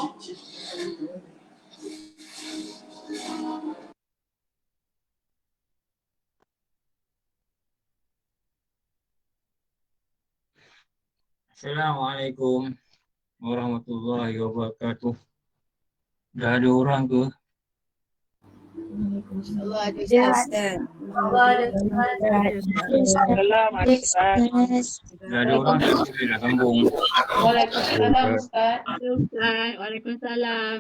Assalamualaikum warahmatullahi wabarakatuh. Dah ada orang ke? Allah ada Ya, Ustaz. Ustaz. Allah ada Ustaz. Dah ada orang tak boleh dah sambung. Waalaikumsalam Ustaz. Waalaikumsalam.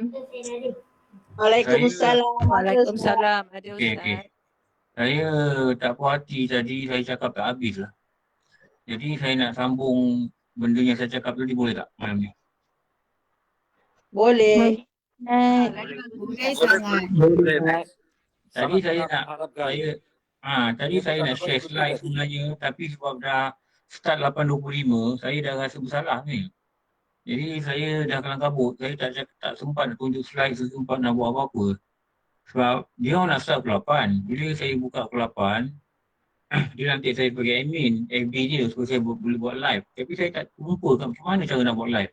Waalaikumsalam. Waalaikumsalam. Ada Okey. Ustaz. Saya tak puas hati tadi saya cakap tak habis lah. Jadi saya nak sambung benda yang saya cakap tadi, boleh tak malam ni? Boleh. Boleh sangat. Tadi saya nak share slide sebenarnya, tapi sebab dah start 8.25, saya dah rasa bersalah ni. Jadi saya dah kelang kabut, saya tak sempat nak tunjuk slide, tak sempat nak buat apa-apa. Sebab dia orang nak start pukul 8. Bila saya buka pukul 8, dia nanti saya pergi admin FB dia supaya saya boleh buat live. Tapi saya tak jumpa kat macam mana cara nak buat live.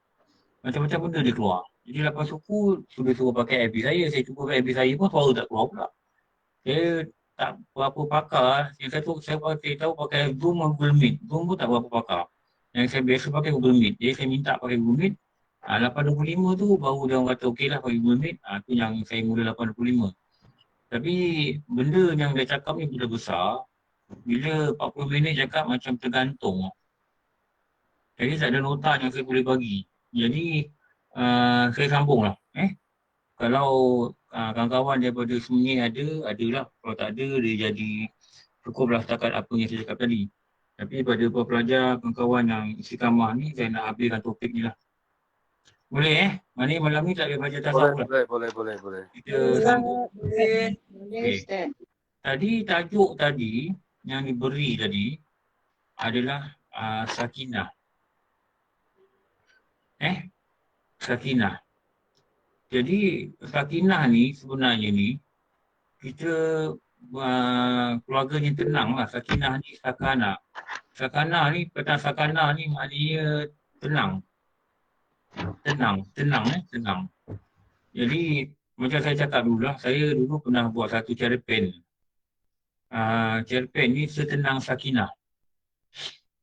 Macam-macam benda dia keluar. Jadi lepas suku, suruh pakai FB saya cuba pakai FB saya pun suara tak keluar pula. Saya tak berapa pakar. Yang satu saya tahu pakai Zoom dan Google Meet. Zoom pun tak berapa pakar. Yang saya biasa pakai Google Meet. Jadi saya minta pakai Google Meet. 8.25 tu baru dia orang kata okey lah pakai Google Meet. Tu yang saya mula 8.25. Tapi benda yang dia cakap ni benda besar. Bila 40 minit cakap macam tergantung. Jadi tak ada nota yang saya boleh bagi. Jadi saya sambung lah. Kalau kawan-kawan daripada Sungai adalah. Kalau tak ada, dia jadi cukuplah setakat apa yang saya cakap tadi. Tapi pada pelajar kawan-kawan yang istiqamah ni, saya nak habiskan topik ni lah. Boleh malam ni tak boleh baca tasawuf lah. Boleh. Kita sambung. Boleh Ustaz. Tadi tajuk tadi yang diberi tadi adalah sakinah. Sakinah. Jadi sakinah ni sebenarnya ni kita keluarganya tenang lah. Sakinah ni sakana. Sakana ni, perkataan sakana ni maknanya tenang. Tenang. Jadi macam saya cakap dulu lah, saya dulu pernah buat satu cerpen. Cerpen ni setenang sakinah.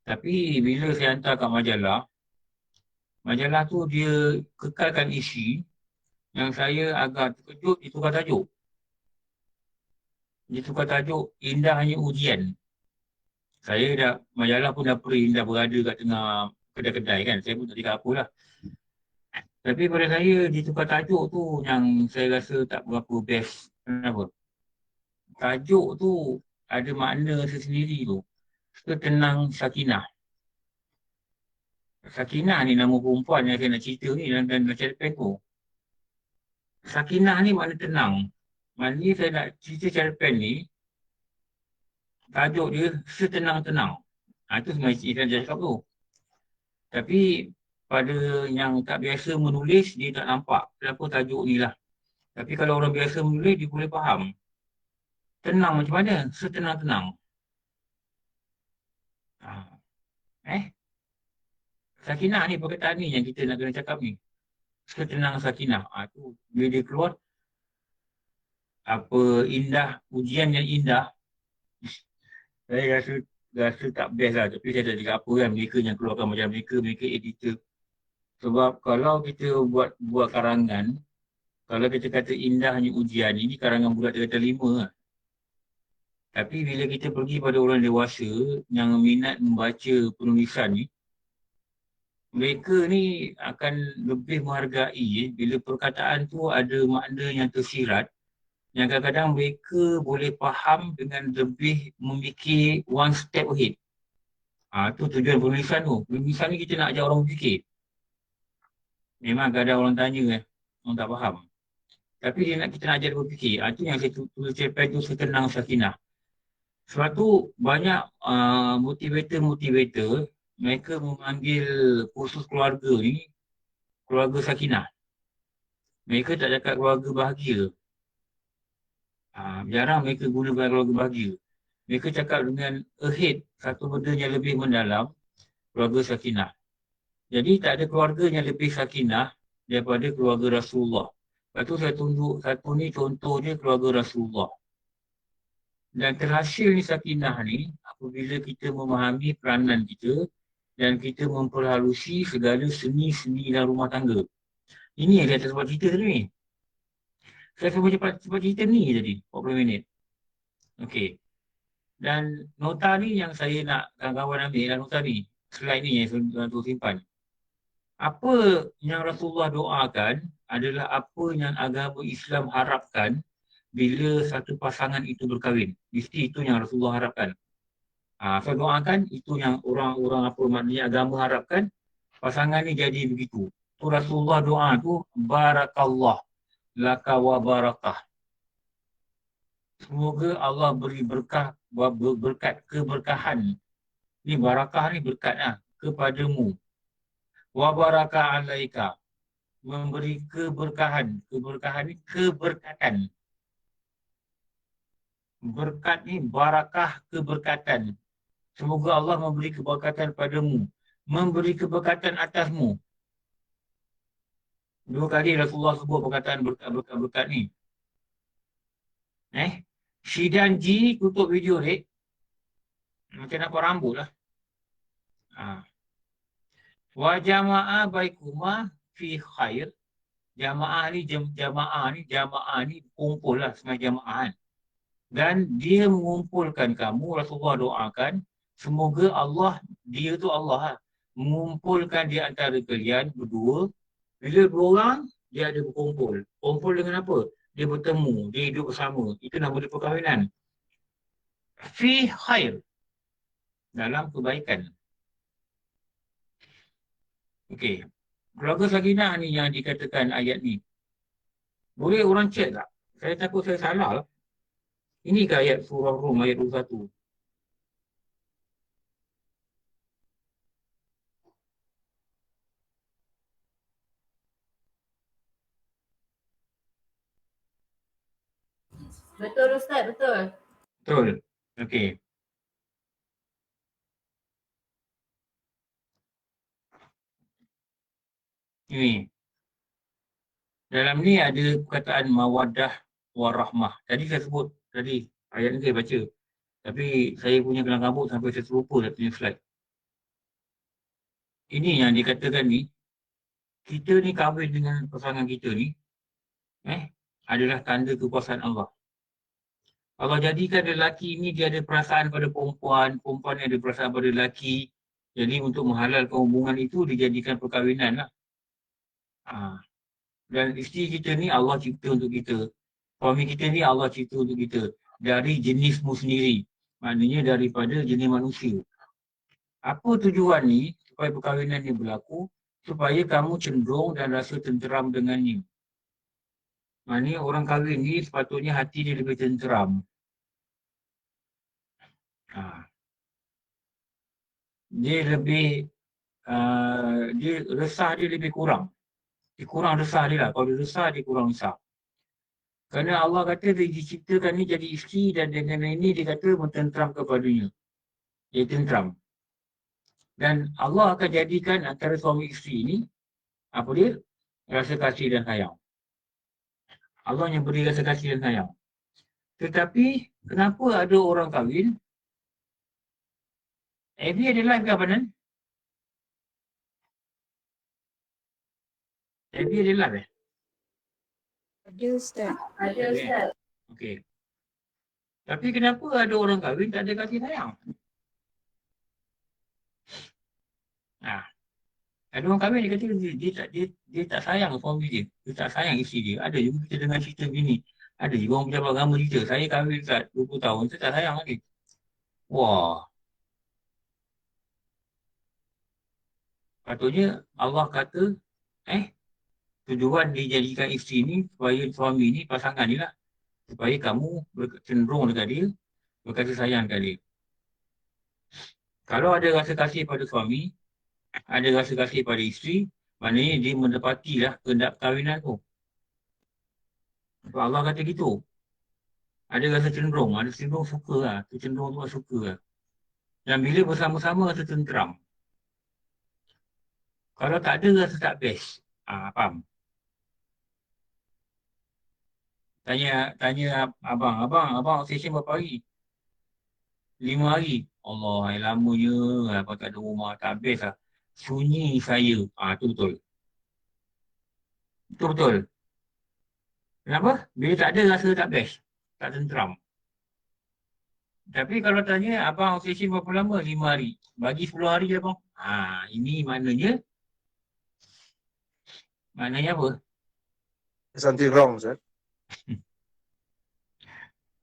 Tapi bila saya hantar kat majalah tu dia kekalkan isi yang saya agak terkejut, ditukar tajuk. Indahnya ujian. Majalah pun dah dah berada kat tengah kedai-kedai kan. Saya pun tak cakap apa lah. Tapi pada saya ditukar tajuk tu yang saya rasa tak berapa best. Kenapa? Tajuk tu ada makna sendiri tu. Setenang sakinah. Sakinah ni nama perempuan yang saya nak cerita ni dan cerpen tu. Sakinah ni makna tenang. Maknanya saya nak cerita cerpen ni, tajuk dia setenang-tenang. Itu sebenarnya saya cakap tu. Tapi pada yang tak biasa menulis, dia tak nampak kenapa tajuk ni lah. Tapi kalau orang biasa menulis, dia boleh faham. Tenang macam mana? Setenang-tenang. Sakinah ni, perkataan ni yang kita nak kena cakap ni. Setenang sakinah. Tu bila dia keluar, apa indah, ujian yang indah. Saya rasa tak best lah. Tapi saya tak cakap apa kan. Mereka yang keluarkan macam mereka editor. Sebab kalau kita buat karangan, kalau kita kata indahnya ujian, ini karangan budak tingkatan 5 lah. Tapi bila kita pergi pada orang dewasa yang minat membaca penulisan ni, mereka ni akan lebih menghargai bila perkataan tu ada makna yang tersirat, yang kadang-kadang mereka boleh faham dengan lebih memikir one step ahead. Itu tujuan penulisan tu. Penulisan ni kita nak ajar orang berfikir. Memang kadang orang tanya orang tak faham. Tapi kita nak ajar dia berfikir. Itu yang saya tulis cerpen tu setenang sakinah. Sebab tu banyak motivator mereka memanggil kursus keluarga ni keluarga sakinah. Mereka tak cakap keluarga bahagia. Jarang mereka guna keluarga bahagia. Mereka cakap dengan ahead, satu benda yang lebih mendalam, keluarga sakinah. Jadi tak ada keluarga yang lebih sakinah daripada keluarga Rasulullah. Lepas tu saya tunjuk satu ni contoh dia keluarga Rasulullah. Dan terhasil ni sakinah ni apabila kita memahami peranan kita dan kita memperhalusi segala seni-seni dalam rumah tangga. Ini yang saya akan sebab cerita tadi ni. Saya akan cepat cerita ni tadi, 40 minit. Okey. Dan nota ni yang saya nak kawan-kawan ambil dalam nota ni. Slide ni yang saya tu simpan. Apa yang Rasulullah doakan adalah apa yang agama Islam harapkan bila satu pasangan itu berkahwin. Mesti itu yang Rasulullah harapkan. Saya doakan itu yang orang-orang apa maknanya agama harapkan pasangan ni jadi begitu. Tu Rasulullah doa tu barakallah laka wa barakah. Semoga Allah beri berkat keberkahan. Ni barakah ni berkat kepadamu. Wa barakah alaika. Memberi keberkahan. Keberkahan ni keberkatan. Berkat ni barakah keberkatan. Semoga Allah memberi keberkatan padamu. Memberi keberkatan atasmu. 2 kali Rasulullah sebut perkataan berkat-berkat ni. Shidanji tutup video dek. Macam nampak rambut lah. Wa jama'a baikuma fi khair. Jamaah ni kumpul lah setengah jamaah. Dan dia mengumpulkan kamu, Rasulullah doakan, semoga Allah, dia tu Allah lah, mengumpulkan di antara kalian berdua. Bila 2 orang, dia ada berkumpul. Kumpul dengan apa? Dia bertemu, dia hidup bersama. Itu nama dia perkahwinan. Fi khair. Dalam kebaikan. Okey. Keluarga sakinah ni yang dikatakan ayat ni. Boleh orang cek tak? Saya takut saya salah lah. Ini ke ayat surah Rum ayat 21? Betul Ustaz, betul. Betul. Okey. Ini. Dalam ni ada perkataan mawaddah warahmah. Tadi saya sebut, tadi ayat ni saya baca. Tapi saya punya kelang kabut sampai saya terlupa dah punya slide. Ini yang dikatakan ni, kita ni kahwin dengan pasangan kita ni, adalah tanda kekuasaan Allah. Allah jadikan lelaki ni dia ada perasaan pada perempuan, perempuan ni ada perasaan pada lelaki. Jadi untuk menghalalkan hubungan itu dijadikan perkahwinan lah. Dan isteri kita ni Allah cipta untuk kita. Suami kita ni Allah cipta untuk kita. Dari jenismu sendiri. Maknanya daripada jenis manusia. Apa tujuan ni supaya perkahwinan ni berlaku? Supaya kamu cenderung dan rasa tenteram dengannya. Maknanya orang kahwin ni sepatutnya hati dia lebih tenteram. Dia lebih, dia resah dia lebih kurang. Dia kurang resah dia lah. Kalau dia resah, dia kurang resah. Kerana Allah kata dia diciptakan ni jadi isteri dan dengan ini dia kata mententeram kepadanya. Dia tenteram. Dan Allah akan jadikan antara suami isteri ini, apa dia? Rasa kasih dan sayang. Allah yang beri rasa kasih dan sayang. Tetapi, kenapa ada orang kahwin? Abby ada live ke apa nan? Abby ada live Ada Ustaz. Ada Ustaz. Okey. Tapi kenapa ada orang kahwin tak ada kasih sayang? Ada orang kahwin dia kata dia tak sayang suami dia. Dia tak sayang isteri dia. Ada juga kita dengar cerita begini. Ada juga orang pejabat agama cerita. Saya kahwin kat 20 tahun, saya tak sayang lagi. Wah. Patutnya Allah kata, tujuan dijadikan isteri ni supaya suami ni, pasangan ni lah. Supaya kamu cenderung dekat dia, berkasih sayang dekat dia. Kalau ada rasa kasih pada suami, ada rasa kasih pada isteri, maknanya dia menepatilah kehendak perkahwinan tu. Sebab Allah kata gitu. Ada rasa cenderung, ada cenderung suka lah. Cenderung tu suka lah. Dan bila bersama-sama rasa tenteram. Kalau tak ada rasa tak best. Faham? Tanya abang session berapa hari? 5 hari. Allah, yang lamanya. Apa tak ada rumah, tak habis lah. Sunyi saya. Tu betul. Itu betul. Kenapa? Bila tak ada rasa tak best. Tak tenteram. Tapi kalau tanya abang session berapa lama? 5 hari. Bagi 10 hari je abang. Ini maknanya apa? Something wrong, Ustaz.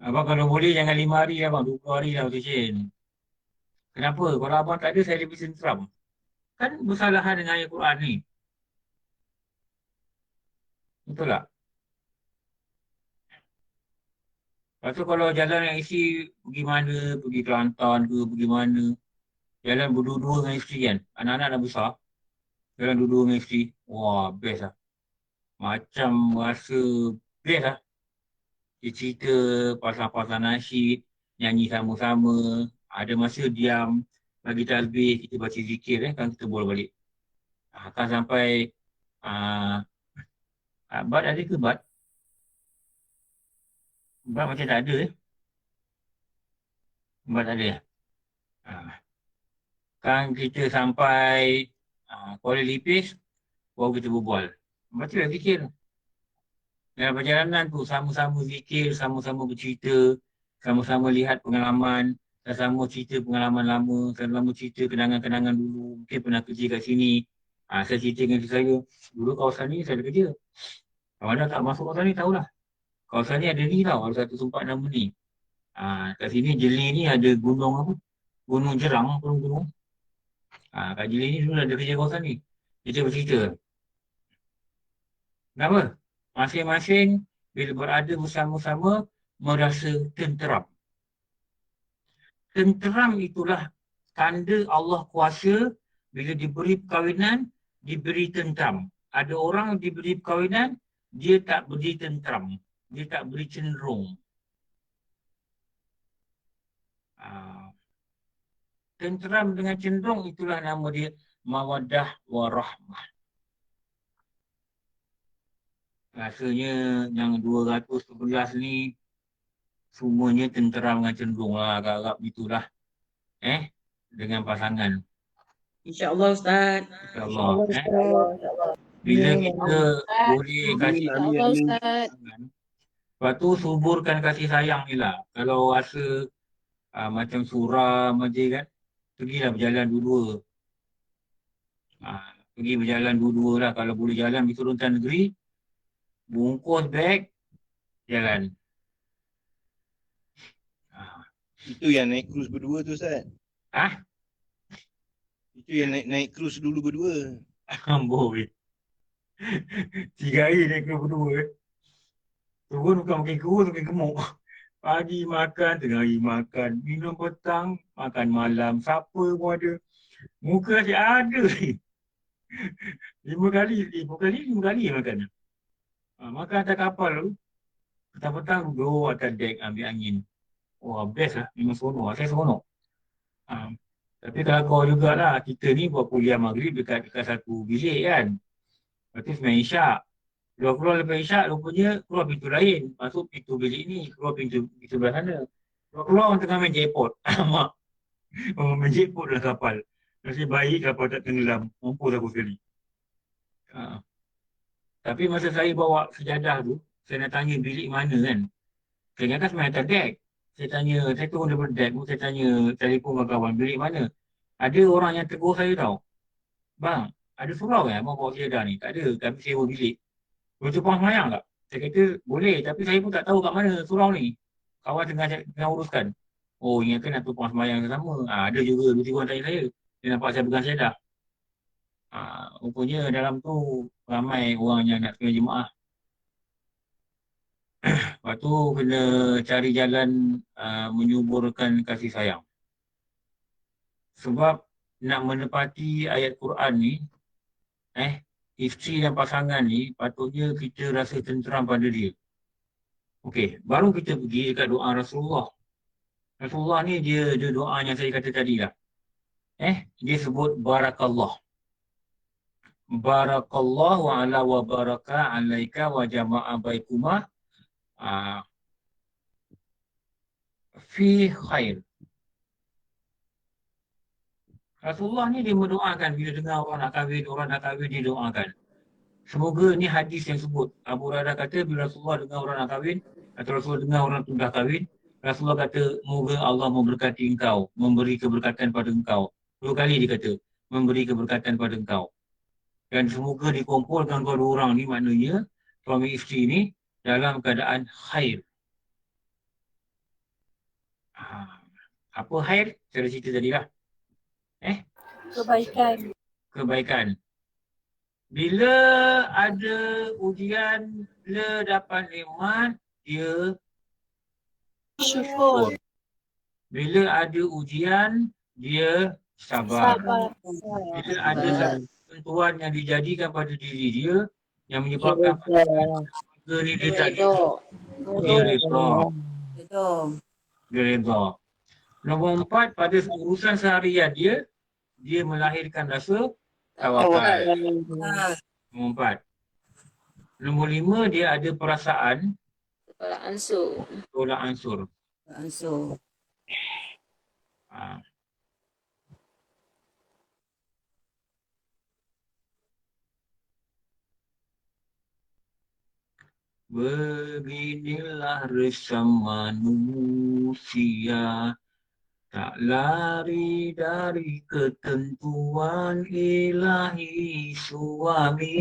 Abang kalau boleh jangan 5 hari abang. 20 hari lah session. Kenapa? Kalau abang tak ada, saya lebih tenteram. Kan bersalahan dengan ayat Quran ni. Betul tak? Lepas tu kalau jalan yang isi pergi mana, pergi Kelantan ke, pergi mana. Jalan berdua-dua dengan isteri kan. Anak-anak dah besar. Jalan dua-dua dengan isteri. Wah, best lah. Macam rasa best lah. Dia cerita pasal-pasal nasyid, nyanyi sama-sama. Ada masa diam, bagi tasbih, kita baca zikir kan kita boleh balik. Akan sampai Bad ada ke Bad? Bad macam tak ada Bad tak ada. Ah, kan kita sampai Kuala Lipis, baru kita berbual. Baca lah zikir. Dalam perjalanan tu sama-sama zikir, sama-sama bercerita, sama-sama lihat pengalaman, sama-sama cerita pengalaman lama, sama-sama cerita kenangan-kenangan dulu. Mungkin pernah kerja kat sini. Saya cerita dengan isteri saya, dulu kawasan ni saya ada kerja. Kalau anda tak masuk kawasan ni, tahulah. Kawasan ni ada ni tau, ada satu tempat nama ni. Kat sini Jeli ni ada gunung apa? Gunung Jerang, gunung-gunung. Kat Jeli ni dulu ada kerja kawasan ni. Kita bercerita. Kenapa? Masing-masing bila berada bersama-sama merasa tenteram. Tenteram itulah tanda Allah kuasa bila diberi perkahwinan, diberi tenteram. Ada orang diberi perkahwinan, dia tak beri tenteram. Dia tak beri cenderung. Tenteram dengan cenderung itulah nama dia mawaddah warahmah. Rasanya yang 211 ni semuanya tenteram dengan cenderung lah. Agak-agak begitulah. Dengan pasangan. InsyaAllah Ustaz. InsyaAllah. InsyaAllah. Bila kita boleh kasih InsyaAllah Ustaz. lepas tu suburkan kasih sayang ni lah. Kalau rasa macam suram aja kan, pergilah berjalan dua-dua. Pergi berjalan dua-dua lah. Kalau boleh jalan pergi turunkan negeri, bungkus beg, jalan. Itu yang naik cruise berdua tu Ustaz. Itu yang naik cruise dulu berdua. Amboi. 3 hari naik ke berdua. Turun bukan makin kurus, makin gemuk. Pagi makan, tengah hari makan, minum petang, makan malam, supper pun ada. Muka asyik ada. 5 kali makan. Makan atas kapal tu. Petang-petang duduk atas dek ambil angin. Wah, best lah. Memang seronok. Saya seronok. Tapi kalau kau jugalah, kita ni buat kuliah maghrib dekat satu bilik kan. Lepas tu sembilan isyak. Keluar lepas isyak, rupanya keluar pintu lain. Masuk pintu bilik ni, keluar pintu sebelah sana. Keluar orang tengah main jackpot. Mak. Orang main jackpot dalam kapal. Nasib baik kapal tak tenggelam. Mampus aku sekali. Tapi masa saya bawa sejadah tu, saya nak tanya bilik mana kan. Saya ingatkan sebenarnya atas dek. Saya turun daripada dek tu, saya tanya telefon kawan, bilik mana? Ada orang yang tegur saya tau. Bang, ada surau kan abang bawa sejadah ni? Tak ada, kami sewa bilik. Boleh tumpang semayang tak? Saya kata, boleh. Tapi saya pun tak tahu kat mana surau ni. Kawan tengah uruskan. Oh, ingatkan nak tumpang semayang sama. Ada juga, dua tiga orang tanya saya. Dia nampak saya pegang sejadah. Rupanya dalam tu ramai orang yang nak semayang jemaah. Lepas tu kena cari jalan menyuburkan kasih sayang. Sebab nak menepati ayat Quran ni, isteri dan pasangan ni patutnya kita rasa tenteram pada dia. Okey, baru kita pergi dekat doa Rasulullah. Rasulullah ni dia doa yang saya kata tadi lah. Dia sebut barakallah. Barakallahu ala wa baraka alaika wa jama'a baikumah Ah, fi khair. Rasulullah ni dia mendoakan bila dengar orang nak kahwin dia doakan. Semoga ni hadis yang sebut. Abu Hurairah kata bila Rasulullah dengar orang nak kahwin atau Rasulullah dengar orang tu dah kahwin, Rasulullah kata moga Allah memberkati engkau, memberi keberkatan pada engkau. 2 kali dia kata memberi keberkatan pada engkau. Dan semoga dikumpulkan kedua orang ni, maknanya suami isteri ni dalam keadaan khair. Apa khair? Saya dah cerita tadi lah. Kebaikan. Kebaikan. Bila ada ujian, bila dapat nikmat, dia Syukur. bila ada ujian, dia sabar. Sabar. Bila ada satu ketentuan yang dijadikan pada diri dia yang menyebabkan keluarga ni dia tak dia reda. Dia reda. Nombor 4, pada urusan seharian dia, dia melahirkan rasa tawakal. Nombor 4. Nombor 5, dia ada perasaan Tolak ansur. tolak ansur. Ha. Beginilah resam manusia, tak lari dari ketentuan ilahi, suami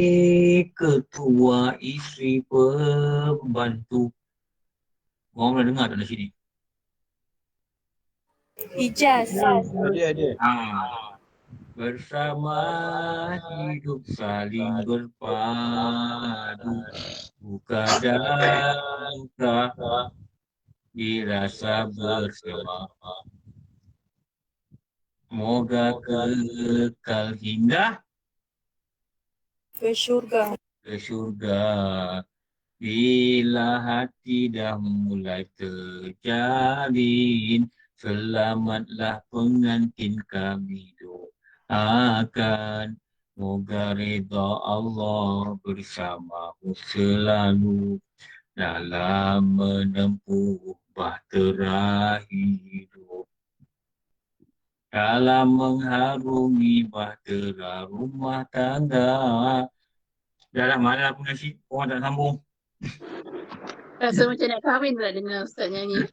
ketua, isteri pembantu. Orang pernah dengar tak dari sini? Ijaz. Ada. Bersama hidup saling berpadu, buka dan duka dirasa bersama. Moga kekal hingga Ke syurga. ke syurga. Bila hati dah mulai terjalin, selamatlah pengantin kami doakan. Moga redha Allah bersamamu selalu dalam menempuh bahtera hidup, dalam mengharungi bahtera rumah tangga. Dah lah, malah aku nasi, orang tak sambung. Rasa macam nak kahwin pula dengar Ustaz nyanyi.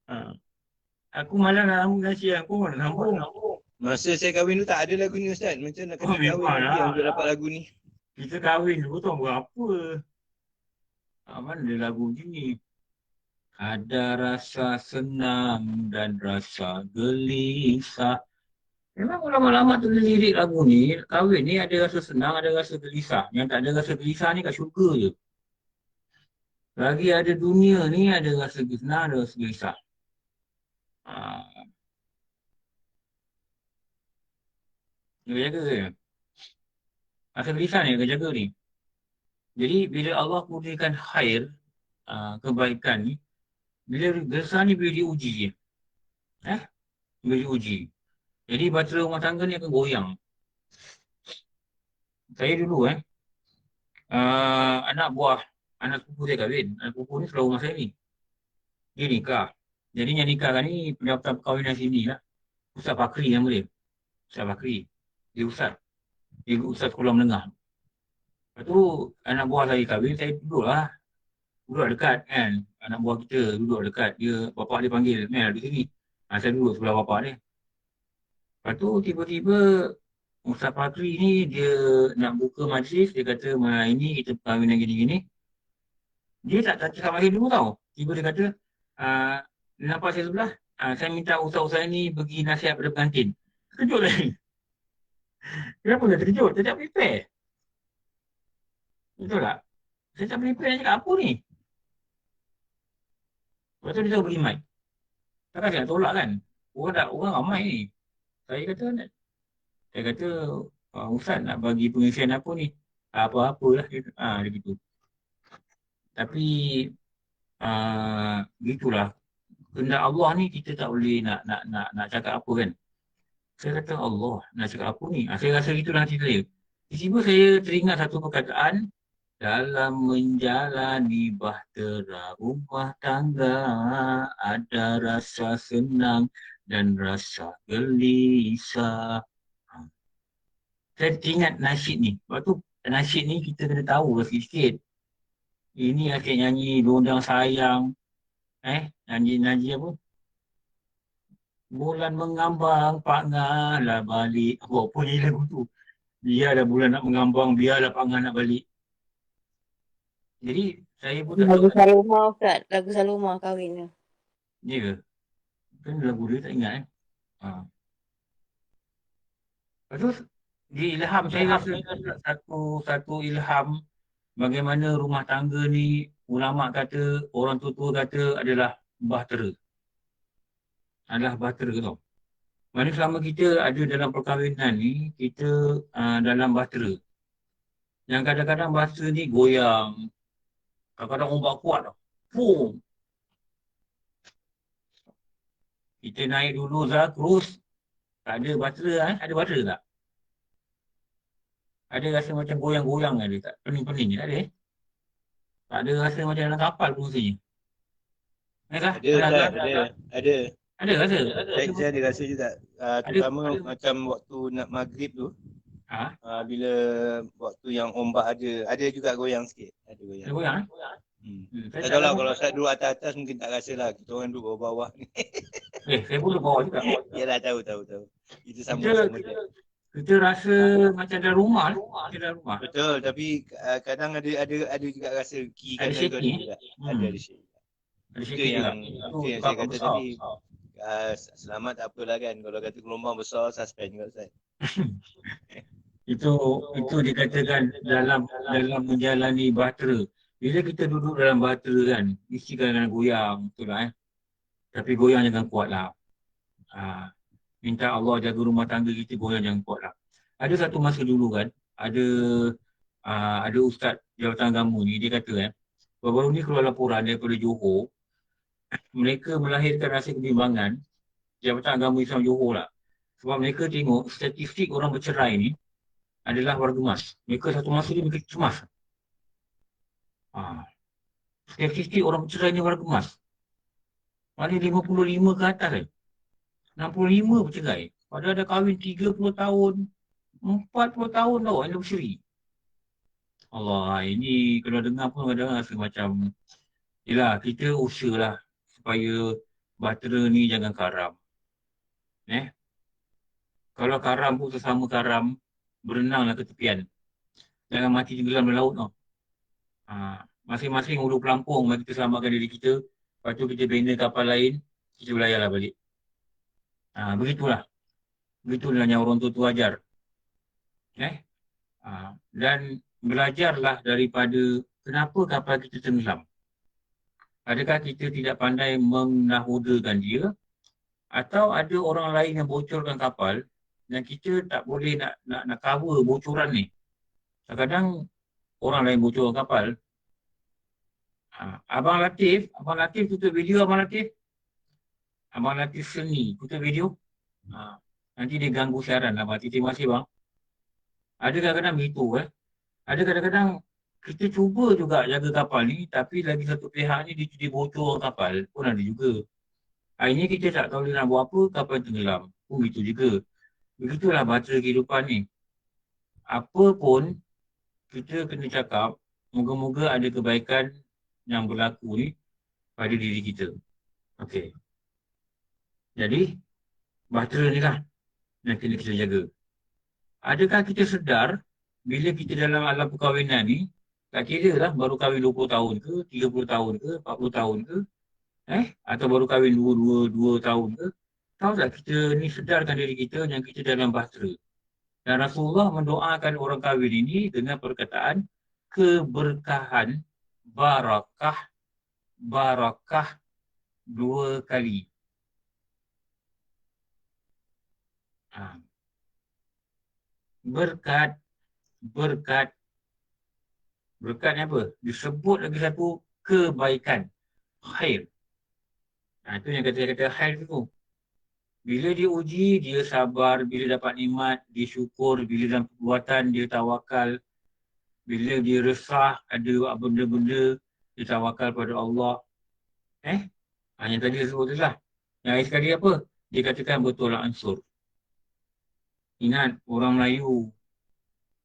Ha. Aku malah nak sambung nasi, aku nak sambung. Masa saya kahwin tu tak ada lagu ni Ustaz. Macam nak kena kahwin memang lagi lah. untuk dapat lagu ni. Kita kahwin dulu tu berapa? Mana ada lagu gini? Ada rasa senang dan rasa gelisah. Memang ulama-ulama tulis lirik lagu ni, kahwin ni ada rasa senang, ada rasa gelisah. Yang tak ada rasa gelisah ni kat syurga je. Lagi ada dunia ni, ada rasa senang, ada rasa gelisah. Dia jaga ke? Rasa gelisah ni, dia jaga ni. Jadi bila Allah kurniakan khair, kebaikan ni, bila gelisah ni bila diuji. Bila diuji. Jadi bahtera rumah tangga ni akan goyang. Saya dulu anak buah, anak sepupu saya kahwin. Anak sepupu ni sebelah rumah saya ni. Dia nikah. Jadi yang nikah ni pendaftar perkahwinan sini lah. Ustaz Fakri nama dia. Ustaz Fakri. Dia ustaz. Dia ustaz sekolah menengah. Lepas tu anak buah saya kahwin, saya duduk lah. Duduk dekat kan. Anak buah kita duduk dekat. Dia, bapak dia panggil, Mel di sini. Saya duduk sebelah bapak dia. Lepas tu tiba-tiba Ustaz Fakri ni dia nak buka majlis, dia kata ini kita perkahwinan gini-gini. Dia tak cakap mari dulu tau. Tiba dia kata, nampak saya sebelah, saya minta ustaz-ustaz ni bagi nasihat pada pengantin. Terkejut lah ni. Kenapa dia terkejut? Dia tak prepare. Betul tak? Saya tak prepare nak cakap apa ni. Lepas tu dia tahu bagi mic. Takkan saya nak tolak kan? Orang ramai ni. Saya kata, Ustaz nak bagi pengisian apa ni? Apa-apalah. Dia gitu. Tapi, gitulah. Kehendak Allah ni kita tak boleh nak cakap apa kan? Saya kata Allah nak cakap apa ni? Saya rasa gitulah hati saya. Tiba-tiba saya teringat satu perkataan dalam menjalani bahtera rumah tangga ada rasa senang dan rasa gelisah. Saya ingat nasyid ni. Sebab tu nasyid ni kita kena tahu sikit. Ini asyik nyanyi Dondang Sayang. Nyanyi apa? Bulan mengambang, Pak Ngalah balik. Apa ni lagu tu? Biarlah bulan nak mengambang, biarlah Pak Ngah nak balik. Jadi saya pun tak Lagu tahu. Saloma Ustaz. Lagu Saloma kahwin tu. Ya ke? Kan lagu dia tak ingat ha. Lepas tu dia ilham, saya rasa satu ilham bagaimana rumah tangga ni ulama kata, orang tua kata adalah bahtera. Adalah bahtera tau. Maksudnya selama kita ada dalam perkahwinan ni, kita dalam bahtera. Yang kadang-kadang bahtera ni goyang. Kadang-kadang ombak kuat tau. Boom. Kita naik dulu terus tak ada bahtera ada bahtera tak? Ada rasa macam goyang-goyang ada tak? Pening-pening tak ada Tak ada rasa macam dalam kapal pun rasanya. Kah? Ada, Ustaz. Ada. Ada rasa? Saya ada rasa juga. Terutama macam waktu nak maghrib tu. Ha? Bila waktu yang ombak ada juga goyang sikit. Ada goyang. Ada goyang Tak tahu lah kalau Ustaz duduk atas-atas mungkin tak rasa lah. Kita orang duduk bawah-bawah ni. saya pun bawah juga. Yalah, tahu. Itu sama je. Kita rasa macam dalam rumah. Dalam rumah. Betul, tapi kadang ada juga rasa key Ada shaking. Ada shaking. Ada Itu shaking yang saya kata besar. tadi. Selamat tak apalah kan. Kalau kata gelombang besar, suspend juga Ustaz. Itu dikatakan dalam menjalani bahtera. Bila kita duduk dalam bahtera kan, mesti kadang-kadang goyang, betul lah Tapi goyang jangan kuat lah. Minta Allah jaga rumah tangga kita, goyang jangan kuat lah. Ada satu masa dulu kan, ada ustaz Jabatan Agama ni, dia kata baru-baru ni keluar laporan daripada Johor, mereka melahirkan rasa kebimbangan, Jabatan Agama Islam Johor lah. Sebab mereka tengok statistik orang bercerai ni adalah warga emas. Mereka satu masa ni mereka cemas. Statistik orang bercerai ni warga emas. Maknanya 55 ke atas 65 bercerai. Padahal dah kahwin 30 tahun, 40 tahun tau anniversary. Allah, ini kalau dengar pun kadang-kadang rasa macam yelah, kita usahalah supaya bahtera ni jangan karam. Kalau karam pun sesama karam, berenanglah ke tepian. Jangan mati tenggelam dalam laut tau. Masing-masing hulu pelampung, mari kita selamatkan diri kita. Lepas tu kita bina kapal lain, kita berlayarlah balik. Begitulah yang orang tua ajar. Dan belajarlah daripada kenapa kapal kita tenggelam. Adakah kita tidak pandai menahudakan dia, atau ada orang lain yang bocorkan kapal dan kita tak boleh nak cover bocoran ni. Kadang-kadang orang lain bocorkan kapal. Abang Latif tutup video Abang Latif seni tutup video. Nanti dia ganggu siaran lah. Terima kasih bang. Ada kadang-kadang begitu Ada kadang-kadang kita cuba juga jaga kapal ni, tapi lagi satu pihak ni dia bocor kapal pun ada juga. Akhirnya kita tak tahu dia nak buat apa, kapal tenggelam. Pun begitu juga. Begitulah bahtera kehidupan ni. Apa pun kita kena cakap, moga-moga ada kebaikan yang berlaku ni pada diri kita. Okey. Jadi, bahtera ni lah yang kena kita jaga. Adakah kita sedar bila kita dalam alam perkahwinan ni, tak kira lah baru kahwin 20 tahun ke, 30 tahun ke, 40 tahun ke, atau baru kahwin 2 tahun ke, tahu tak kita ni sedarkan diri kita yang kita dalam bahtera. Dan Rasulullah mendoakan orang kahwin ini dengan perkataan keberkahan, barakah 2 kali. Berkat ni apa? Disebut lagi satu kebaikan, khair. Itu yang kata khair tu. Bila dia uji, dia sabar. Bila dapat nikmat, dia syukur. Bila dalam perbuatan, dia tawakal. Bila dia resah, ada buat benda-benda, dia tawakal pada Allah. Yang tadi dia sebut tu lah. Yang akhir sekali apa? Dia katakan bertolak ansur. Ingat, orang Melayu,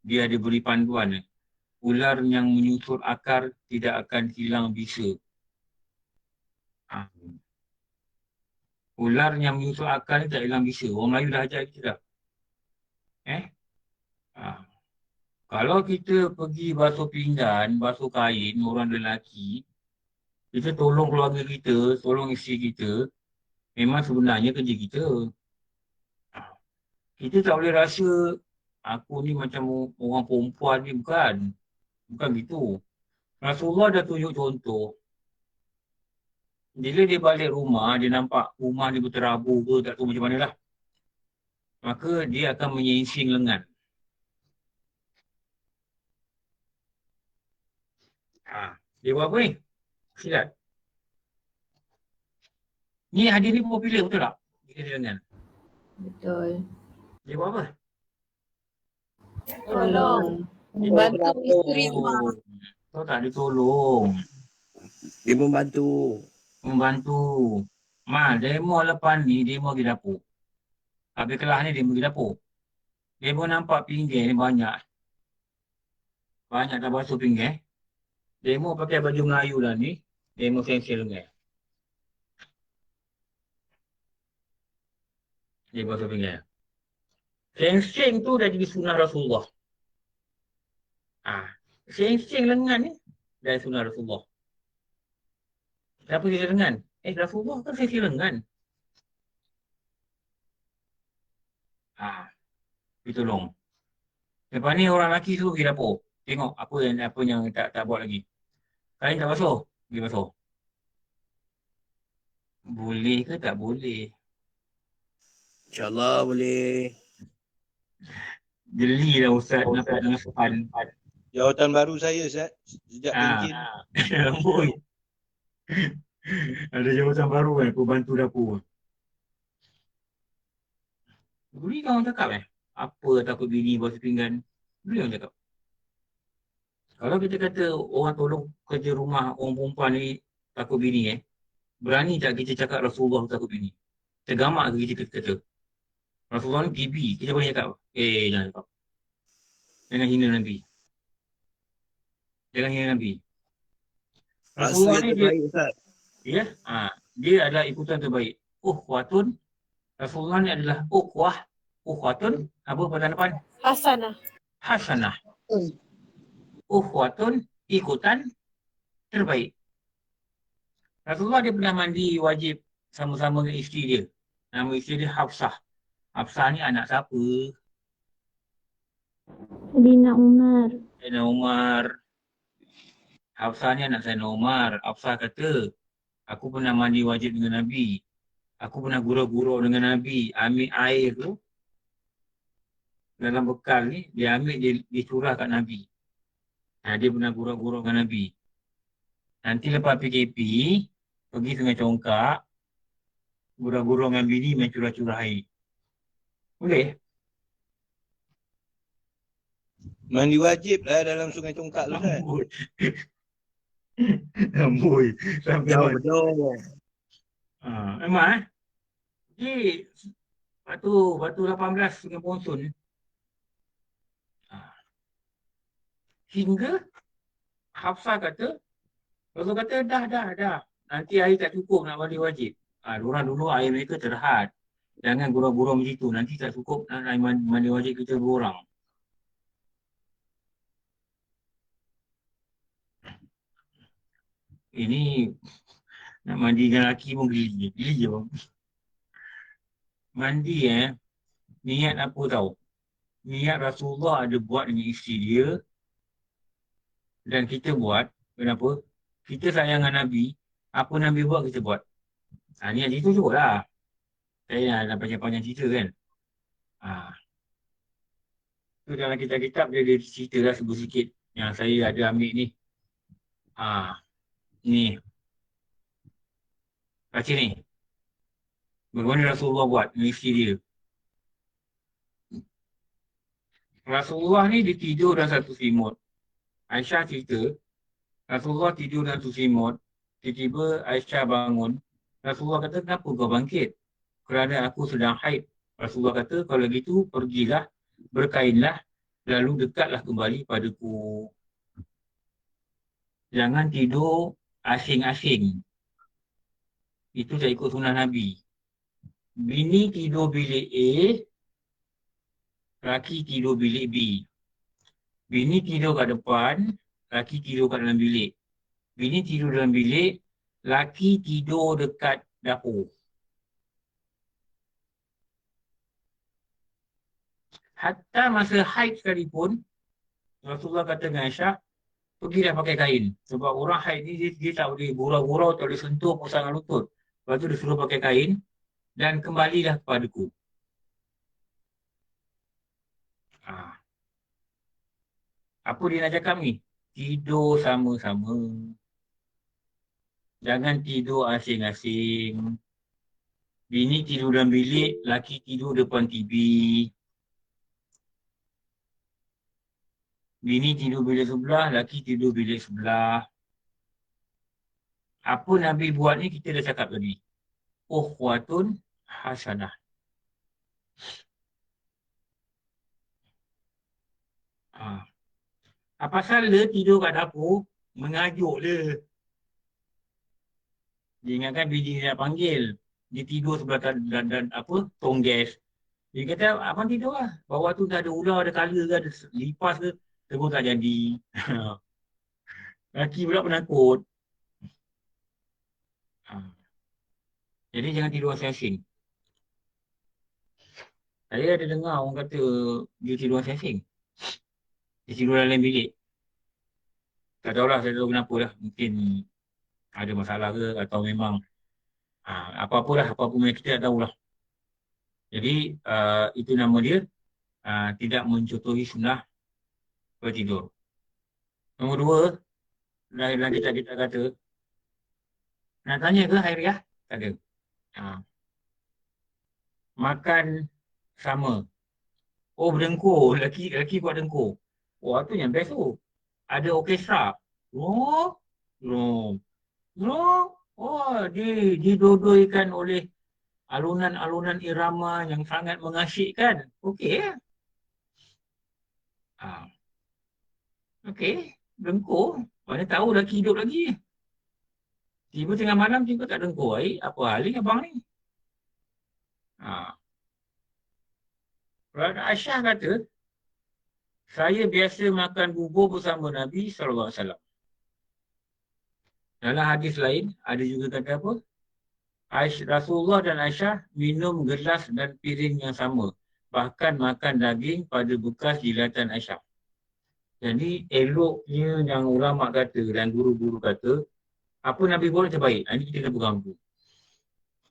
dia ada beri panduan. Ular yang menyusur akar tidak akan hilang bisa. Ha. Ular yang menyusur akar ni tak hilang bisa. Orang Melayu dah ajar kita dah. Ha. Kalau kita pergi basuh pinggan, basuh kain, orang lelaki, kita tolong keluarga kita, tolong isteri kita, memang sebenarnya kerja kita. Ha. Kita tak boleh rasa, aku ni macam orang perempuan ni, bukan. Bukan gitu. Rasulullah dah tunjuk contoh. Bila dia balik rumah, dia nampak rumah ni berterabur ke, tak tahu macam mana lah. Maka dia akan menyingsing lengan. Dia buat apa ni? Silat. Ni hadir ni popular betul tak? Dia kata lengan. Betul. Dia buat apa? Tolong. Bantu isteri rumah. Tahu tak, dia tolong. Dia membantu. Membantu. Demo lepas ni, demo pergi dapur. Habis kelas ni, demo pergi dapur. Demo nampak pinggir ni banyak. Banyak dah basuh pinggir. Demo pakai baju Melayu lah ni. Demo sensel lengan. Dia basuh pinggir. Sensing tu dah jadi sunnah Rasulullah. Sensing lengan ni dah sunnah Rasulullah. Siapa sensing lengan? Rasulullah kan sensing lengan. Dia tolong. Lepas ni orang lelaki tu pergi dapur. Tengok apa yang tak buat lagi. Kain tak basuh? Pergi basuh. Boleh ke tak boleh? InsyaAllah boleh. Jeli lah Ustaz nampak dengan sopan. Jawatan baru saya, Ustaz. Sejak pencin. Amboi. Ada jawatan baru kan, pembantu dapur. Boleh kan orang cakap apa takut bini basuh pinggan? Boleh orang cakap. Kalau kita kata orang tolong kerja rumah orang perempuan ni takut bini berani tak kita cakap Rasulullah takut bini? Tergamak ke kita kata? Rasulullah ni TB, kita boleh cakap jangan cakap. Jangan hina Nabi. Jangan hina Nabi. Rasulullah ni dia, Ustaz. dia adalah ikutan terbaik. Ukhuwatun. Rasulullah ni adalah ukhuwatun. Apa pada depan? Hasanah. Ukhuwatun, ikutan terbaik. Rasulullah dia pernah mandi wajib sama-sama dengan isteri dia. Nama isteri dia Hafsah. Hafsah ni anak siapa? Sayyidina Umar. Sayyidina Umar. Hafsah ni anak Sayyidina Umar. Hafsah kata, aku pernah mandi wajib dengan Nabi. Aku pernah gurau-gurau dengan Nabi. Ambil air tu dalam bekal ni, dia ambil, dia curah kat Nabi. Dia pernah gurau-gurau dengan Nabi. Nanti lepas PKP, pergi Sungai Congkak, gurau-gurau dengan bini, main curah-curah air. Boleh? Mandi wajib lah dalam Sungai Congkak tu, Ustaz. Amboi. Sampai Jauh betul. Memang Jadi, batu 18 Sungai Ponsun. Hingga Hafsah kata, Rasul kata dah. Nanti air tak cukup nak mandi wajib. Diorang dulu air mereka terhad. Jangan gurau-gurau macam tu. Nanti tak cukup nak air mandi wajib kita dua orang. Ini nak mandikan lelaki pun geli je bang. Mandi niat apa tahu? Niat Rasulullah ada buat dengan isteri dia. Dan kita buat, kenapa? Kita sayang dengan Nabi, apa Nabi buat kita buat. Niat itu cukup lah. Saya nak panjang-panjang cerita kan. Itu dalam kitab-kitab dia cerita lah sikit yang saya ada ambil ni. Ni. Baca ni. Bagaimana Rasulullah buat dengan isteri dia. Rasulullah ni dia tidur dalam satu selimut. Aisyah cerita, Rasulullah tidur dalam selimut. Tiba-tiba Aisyah bangun. Rasulullah kata, kenapa kau bangkit? Kerana aku sedang haid. Rasulullah kata, kalau gitu pergilah, berkainlah, lalu dekatlah kembali padaku. Jangan tidur asing-asing. Itu tak ikut sunnah Nabi. Bini tidur bilik A, laki tidur bilik B. Bini tidur kat depan, laki tidur kat dalam bilik. Bini tidur dalam bilik, laki tidur dekat dapur. Hatta masa haid sekalipun, Rasulullah kata dengan Aisyah, pergilah pakai kain. Sebab orang haid ni dia tak boleh gurau-gurau, tak boleh sentuh pasangan lutut. Lepas tu dia suruh pakai kain dan kembalilah kepadaku. Apa dia nak cakap ni? Tidur sama-sama. Jangan tidur asing-asing. Bini tidur dalam bilik, laki tidur depan TV. Bini tidur bilik sebelah, laki tidur bilik sebelah. Apa Nabi buat ni kita dah cakap tadi. Ukhwatun hasanah. Apa pasal dia tidur kat dapur, mengajuk dia. Dia ingatkan bini dia nak panggil. Dia tidur sebelah dan apa, tong gas. Dia kata, abang tidur lah. Bawah tu dah ada ular, ada kala ke, ada lipas ke. Terus tak jadi. Laki pula penakut. Jadi jangan tidur asing-asing. Saya ada dengar orang kata dia tidur asing-asing. Dia tidur dalam bilik. Tak tahulah, saya tahu kenapa lah. Mungkin ada masalah ke atau memang apa-apalah, apa-apa yang kita tak tahulah. Jadi itu nama dia tidak mencontohi sunnah bertidur. Nombor dua, lagi tadi tak kata, nak tanya ke Hairiah? Tak ada. Makan sama. Oh, berdengkur. Lelaki buat dengkur. Oh, itu yang best tu. Ada orkestra. Oh, didodoikan oleh alunan-alunan irama yang sangat mengasyikkan. Okey ya? Okey, dengkur. Mana tahu lelaki hidup lagi. Tiba tengah malam, tiba tak dengkur. Apa hal ni abang ni? Aisyah kata, saya biasa makan bubur bersama Nabi SAW. Dalam hadis lain, ada juga kata apa? Rasulullah dan Aisyah minum gelas dan piring yang sama. Bahkan makan daging pada bekas jilatan Aisyah. Jadi eloknya yang ulama kata dan guru-guru kata, apa Nabi buat terbaik. Ini kita kena pegang tu.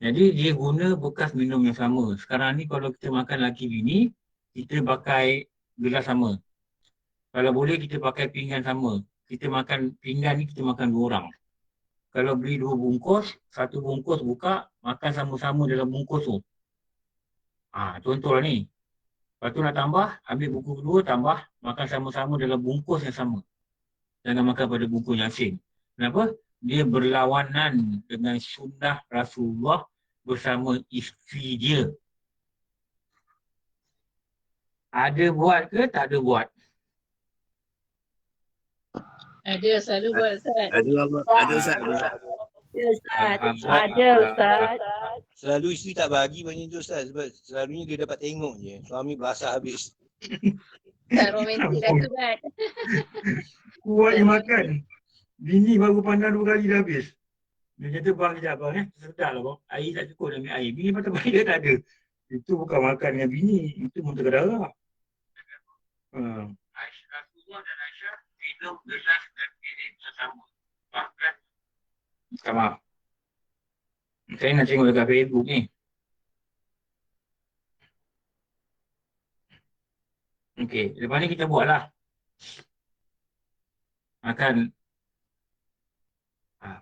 Jadi dia guna bekas minum yang sama. Sekarang ni kalau kita makan laki bini, kita pakai gelas sama. Kalau boleh kita pakai pinggan sama. Kita makan pinggan ni kita makan 2 orang. Kalau beli 2 bungkus, 1 bungkus buka, makan sama-sama dalam bungkus tu. Contohlah ni. Lepas tu nak tambah, ambil bungkus kedua, tambah, makan sama-sama dalam bungkus yang sama. Jangan makan pada bungkus yang asing. Kenapa? Dia berlawanan dengan sunnah Rasulullah bersama isteri dia. Ada buat ke tak ada buat? Ada, selalu buat Ustaz. Ada Ustaz. Ada Ustaz. Selalu isteri tak bagi banyak tu Ustaz. Sebab selalunya dia dapat tengok je. Suami basah habis. Tak romantik dah tu kan. Kuat dia makan. Bini baru pandang 2 kali dah habis. Dia kata, bang sekejap bang sedar lah bang. Air tak cukup nak ambil air. Bini patut balik dia tak ada. Itu bukan makan dengan bini. Itu muntah darah. Rasulullah dan Aisyah minum gelas dan piring bersama. Bahkan, minta maaf. Saya nak tengok dekat Facebook ni. Okey, lepas ni kita buatlah. Makan.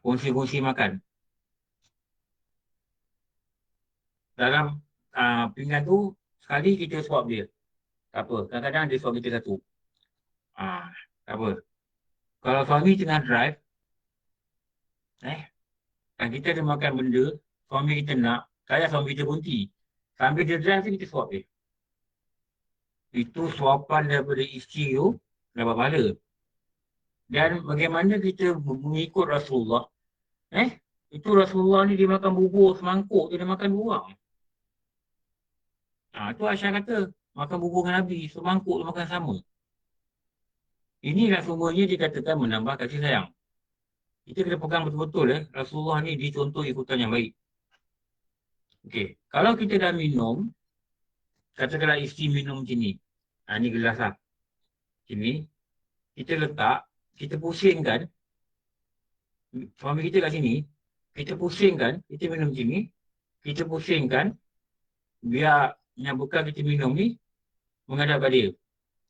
Kongsi-kongsi makan. Dalam pinggan tu, sekali kita swap dia. Tak apa. Kadang-kadang dia swap kita satu. Tak apa. Kalau suami tengah drive, kita ada makan benda, suami kita nak, suami kita berhenti. Sambil dia drive tu kita suap dia. Itu suapan daripada isteri tu, dapat pahala. Dan bagaimana kita mengikut Rasulullah, itu Rasulullah ni dia makan bubur semangkuk, dia makan dua orang. Itu Aisyah kata, makan bubur dengan Nabi, semangkuk tu makan sama. Inilah semuanya dikatakan menambah kasih sayang. Kita kena pegang betul-betul Rasulullah ni dicontoh ikutan yang baik. Okey, kalau kita dah minum, katakanlah isteri minum macam ni. Ni gelas lah. Sini, kita letak, kita pusingkan. Suami kita kat sini, kita pusingkan, kita minum macam ni. Kita pusingkan, biar yang bekal kita minum ni menghadap pada dia.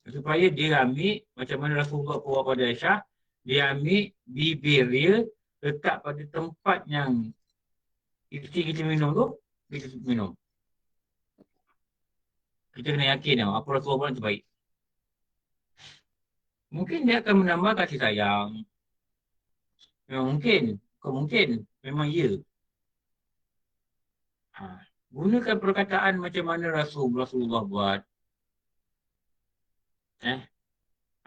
Supaya dia ambil, macam mana Rasulullah bawa pada Aisyah, dia ambil bibir dia, letak pada tempat yang isteri kita minum tu, kita minum. Kita kena yakin apa Rasulullah buat terbaik. Mungkin dia akan menambah kasih sayang. Memang mungkin. Mungkin. Memang ya. Gunakan perkataan macam mana Rasulullah buat.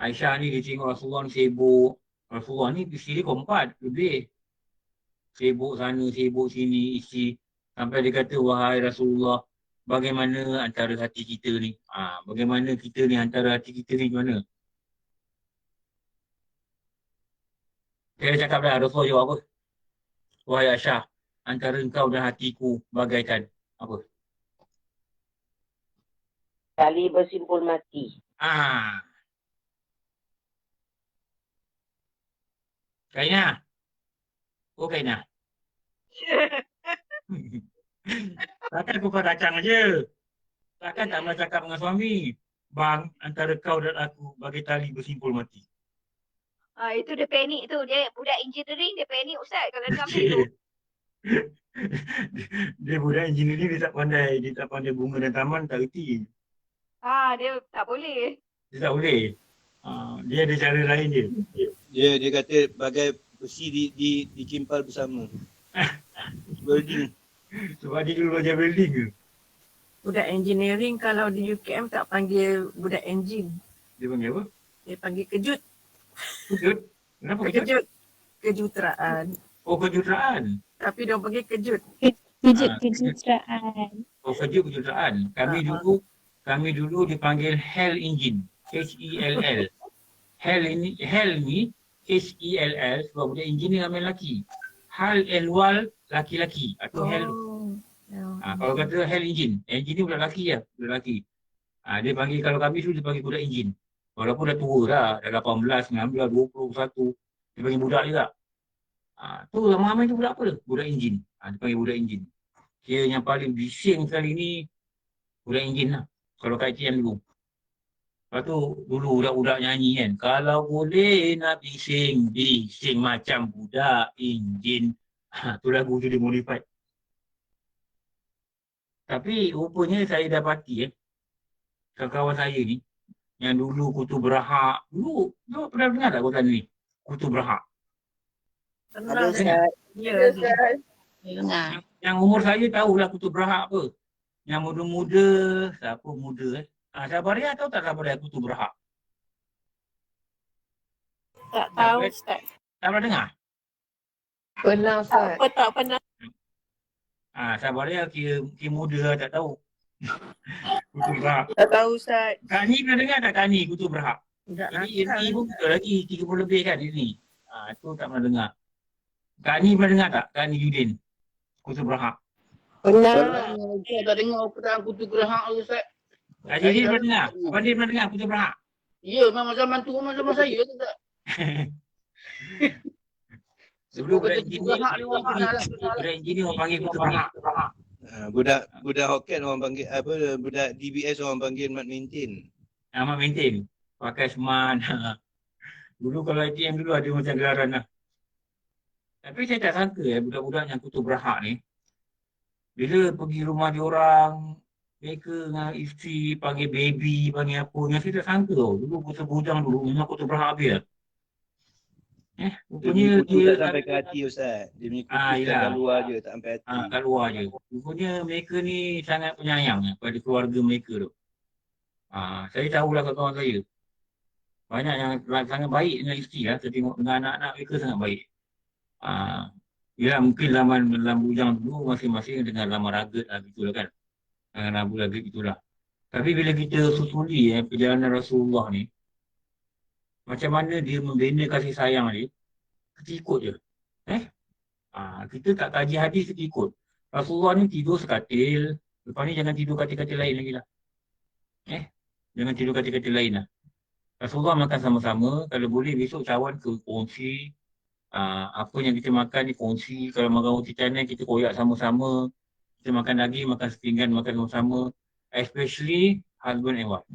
Aisyah ni dia tengok Rasulullah ni sibuk. Rasulullah ni isteri dia keempat lebih. Sibuk sana, sibuk sini, isteri. Sampai dia kata, wahai Rasulullah, bagaimana antara hati kita ni? Bagaimana kita ni antara hati kita ni mana? Dia cakap dah, Rasulullah jawab apa? Wahai Aisyah, antara engkau dan hatiku bagaikan apa? Tali bersimpul mati. Kainah. Oh, Kainah. Takkan kau kacang aja. Takkan tak pernah cakap dengan suami. Bang, antara kau dan aku bagai tali bersimpul mati. Itu dia panik tu. Dia budak engineering, dia panik Ustaz kalau dengar macam tu. Dia budak engineering, dia tak pandai bunga dan taman, tak reti. Dia tak boleh. Dia tak boleh. Dia ada cara lain dia. Dia kata bagai besi dikimpal bersama. Welding. Sebab dia dulu belajar welding ke? Budak engineering kalau di UKM tak panggil budak enjin. Dia panggil apa? Dia panggil kejut. Kejut? Kenapa kejut? Kejut. Kejutraan. Oh, kejutraan. Tapi dia panggil kejut. Kejutraan. Oh, kejutraan. Kami dulu dipanggil Hell Engine. H-E-L-L. Hell ni H-E-L-L sebab budak engineer ramai lelaki. Hal elwal laki-laki atau hell. Kalau kata hell engine ni budak lelaki lah. Budak lelaki. Dia panggil, kalau kami dulu dia panggil budak engine. Walaupun dah tua dah 18, 19, 20, 21. Dia panggil budak juga. Tu ramai tu budak apa tu? Budak engine. Dia panggil budak engine. Kira yang paling bising sekali ni budak engine lah. Kalau kat ITM dulu. Lepas tu dulu budak-budak nyanyi kan. Kalau boleh nak bising macam budak enjin. Tu lagu tu dia modified. Tapi rupanya saya dapati kawan saya ni yang dulu Kutu Berhak. Dulu pernah dengar tak kota ni? Kutu Berhak. Pernah. Ya. Dengar. Yang umur saya tahulah Kutu Berhak apa. Yang muda-muda, siapa muda Sabaria tahu tak Sabaria Kutu Berhak? Tak tahu Ustaz. Tak pernah dengar? Pernah Ustaz. Tak pernah. Sabaria kira muda tak tahu. Kutu Berhak. Tak tahu Ustaz. Kak Ni pernah dengar tak Kak Ni Kutu Berhak? Enggak Ini pun betul lagi 30 lebih kan ini. Itu tak pernah dengar. Kak Ni pernah dengar tak? Kak Ni Yudin Kutu Berhak. Pernah. Saya tak dengar perkataan Kutu Berhak tu Ustaz. Kak Jidin pernah dengar? Kak Jidin pernah dengar Kutu Berhak? Ya, memang zaman tu zaman saya tu tak. Sebelum budak engineer orang panggil Kutu Berhak. Budak Hokkien orang panggil apa, budak DBS orang panggil mat maintain. Mat maintain. Pakai smart. Dulu kalau ITM dulu ada macam gelaran lah. Tapi saya tak sangka budak-budak yang Kutu Berhak ni, bila pergi rumah diorang, mereka dengan isteri panggil baby, panggil apa. Yang saya tak sangka tau. Dulu Kutu Bujang dulu memang Kutu Berhak habis lah. Dia Rupanya punya kutu dia tak sampai ke hati Ustaz. Dia punya kutu ah, kat yelah. luar je, tak sampai hati. Kat luar je. Rupanya mereka ni sangat penyayang pada keluarga mereka tu. Saya tahulah kawan-kawan saya. Banyak yang sangat baik dengan isteri lah. Saya tengok dengan anak-anak mereka sangat baik. Ya mungkin dalam bujang dulu masing-masing dengan lama ragat lah gitulah kan. Dengan ragu ragat gitulah. Tapi bila kita susuli perjalanan Rasulullah ni, macam mana dia membina kasih sayang dia, kita ikut je. Kita tak kaji hadis, kita ikut. Rasulullah ni tidur sekatil, lepas ni jangan tidur katil-katil lain lagi lah. Jangan tidur katil-katil lain lah. Rasulullah makan sama-sama, kalau boleh besok cawan ke kongsi. Apa yang kita makan ni kongsi. Kalau makan roti canai kita koyak sama-sama. Kita makan daging, makan sepinggan, makan sama-sama. Especially husband and wife.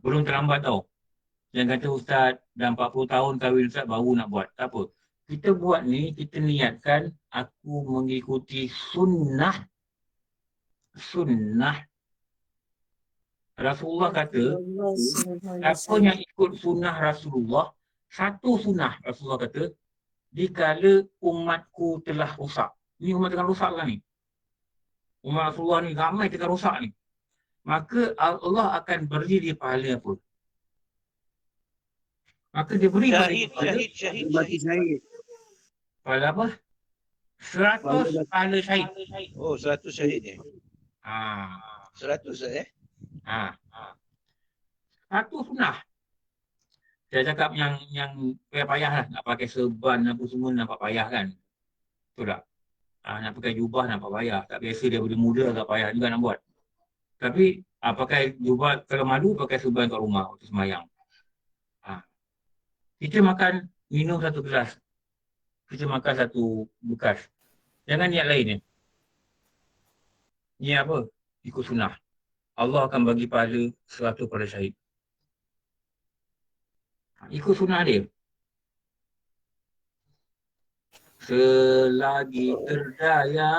Belum terlambat tau. Jangan kata Ustaz, dah 40 tahun kahwin Ustaz baru nak buat. Tak apa. Kita buat ni, kita niatkan aku mengikuti sunnah. Rasulullah kata, siapa yang ikut sunnah Rasulullah, satu sunnah Rasulullah kata, dikala umatku telah rosak. Ni umat tengah rosak kan ni. Umat Rasulullah ni ramai tengah rosak ni. Maka Allah akan beri dia pahala apa? Maka dia beri Syahid. pahala apa? 100 pahala syahid. Oh, 100 syahid ni. 100 Ustaz Satu sunnah. Saya cakap yang payah lah. Nak pakai serban apa semua nampak payah kan. Betul tak? Nak pakai jubah nampak payah. Tak biasa daripada muda agak payah juga nak buat. Tapi pakai jubah, kalau malu pakai serban kat rumah waktu semayang. Kita makan, minum satu gelas. Kita makan satu bekas. Jangan niat lain ni. Niat apa? Ikut sunnah. Allah akan bagi pahala 100 pada syahid. Ikut sunnah dia. Selagi terdaya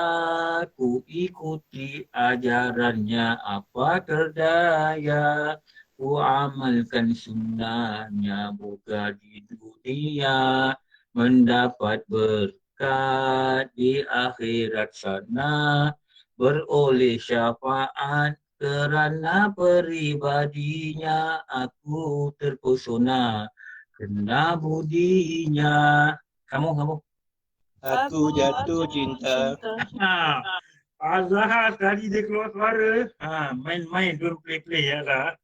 ku ikuti ajarannya, apa terdaya ku amalkan sunnahnya, moga di dunia mendapat berkat, di akhirat sana beroleh syafaat, kerana peribadinya aku terpesona, kena budinya. Kamu. Aku jatuh cinta. Azhar sekali dia keluar suara. Main-main, don't play-play ya lah.